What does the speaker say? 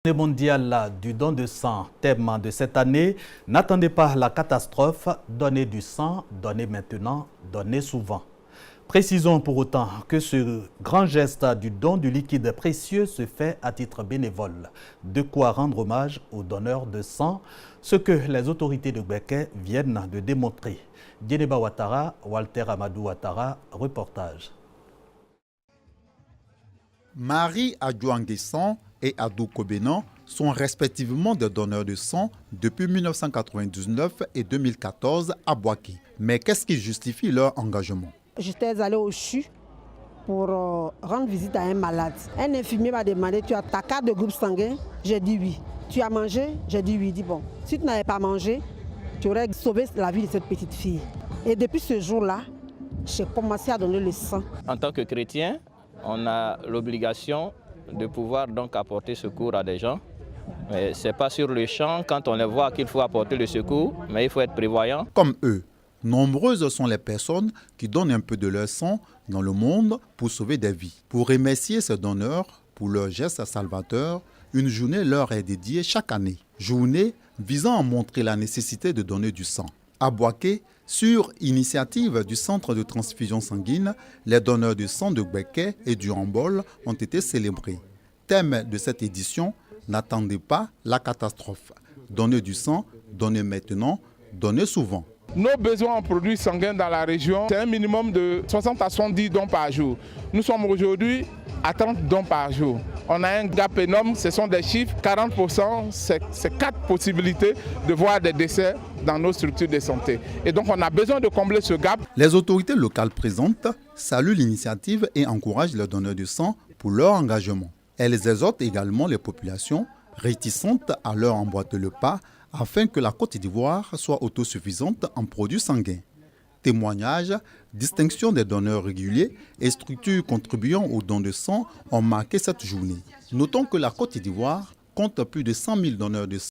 Journée mondiale du don de sang, thème de cette année, n'attendez pas la catastrophe, donnez du sang, donnez maintenant, donnez souvent. Précisons pour autant que ce grand geste du don du liquide précieux se fait à titre bénévole. De quoi rendre hommage aux donneurs de sang, ce que les autorités de Gbeke viennent de démontrer. Djeneba Ouattara, Walter Amadou Ouattara, reportage. Marie Adjouanguessan et Adou Kobenan sont respectivement des donneurs de sang depuis 1999 et 2014 à Boaké. Mais qu'est-ce qui justifie leur engagement? J'étais allée au CHU pour rendre visite à un malade. Un infirmier m'a demandé, tu as ta carte de groupe sanguin? J'ai dit oui. Tu as mangé? J'ai dit oui. Il dit bon, si tu n'avais pas mangé, tu aurais sauvé la vie de cette petite fille. Et depuis ce jour-là, j'ai commencé à donner le sang. En tant que chrétien, on a l'obligation de pouvoir donc apporter secours à des gens. Ce n'est pas sur le champ quand on les voit qu'il faut apporter le secours, mais il faut être prévoyant. Comme eux, nombreuses sont les personnes qui donnent un peu de leur sang dans le monde pour sauver des vies. Pour remercier ces donneurs pour leur geste salvateur, une journée leur est dédiée chaque année. Journée visant à montrer la nécessité de donner du sang. À Boaké, sur initiative du Centre de transfusion sanguine, les donneurs de sang de Gbeke et du Hambol ont été célébrés. Thème de cette édition, n'attendez pas la catastrophe. Donnez du sang, donnez maintenant, donnez souvent. Nos besoins en produits sanguins dans la région, c'est un minimum de 60 à 70 dons par jour. Nous sommes aujourd'hui à 30 dons par jour. On a un gap énorme, ce sont des chiffres, 40%, c'est 4 possibilités de voir des décès dans nos structures de santé. Et donc on a besoin de combler ce gap. Les autorités locales présentes saluent l'initiative et encouragent les donneurs de sang pour leur engagement. Elles exhortent également les populations réticentes à leur emboîter le pas afin que la Côte d'Ivoire soit autosuffisante en produits sanguins. Témoignages, distinction des donneurs réguliers et structures contribuant aux dons de sang ont marqué cette journée. Notons que la Côte d'Ivoire compte plus de 100 000 donneurs de sang.